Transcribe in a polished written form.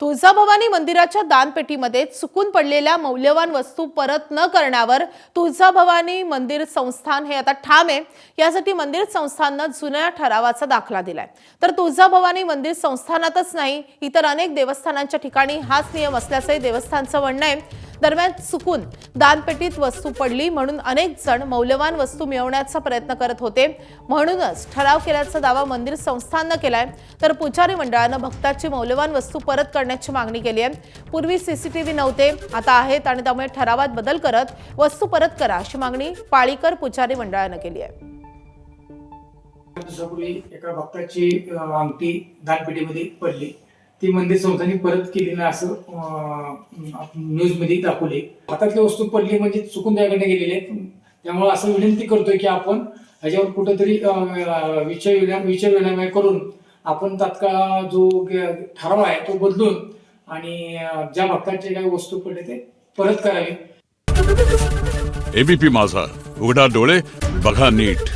तुळजाभवानी मंदिराच्या दानपेटीमध्ये चुकून पडलेल्या मौल्यवान वस्तू परत न करण्यावर तुळजाभवानी मंदिर संस्थान हे आता ठाम आहे। यासाठी मंदिर संस्थाननं जुन्या ठरावाचा दाखला दिलाय। तर तुळजाभवानी मंदिर संस्थानातच नाही, इतर अनेक देवस्थानांच्या ठिकाणी हाच नियम असल्याचे देवस्थानचं म्हणणं आहे। दरम्यान चुकून दानपेटीत वस्तू पडली म्हणून अनेक जण मौल्यवान वस्तू मिळवण्याचा प्रयत्न करत होते, म्हणूनच ठराव केल्याचा दावा मंदिर संस्थाननं केलाय। तर पुजारी मंडळानं भक्ताची मौल्यवान वस्तू परत करण्याची मागणी केली आहे। पूर्वी सीसीटीव्ही नव्हते, आता आहेत आणि त्यामुळे ठरावात बदल करत वस्तू परत करा अशी मागणी पाळीकर पुजारी मंडळानं केली आहे। दिवसापूर्वी एका भक्ताची अंगठी दानपेटीमध्ये पडली, ती मंदिर संस्थांनी परत केली ना असं न्यूज मध्ये दाखवले। हातातली वस्तू पडली म्हणजे चुकून त्याकडे गेलेली आहे, त्यामुळे असं विनंती करतोय की आपण ह्याच्यावर कुठेतरी विचार विनिमय करून आपण तात्काळ जो ठराव आहे तो बदलून आणि ज्या भक्तांचे काही वस्तू पडले ते परत करावे। एबीपी माझा, उघडा डोळे बघा नीट।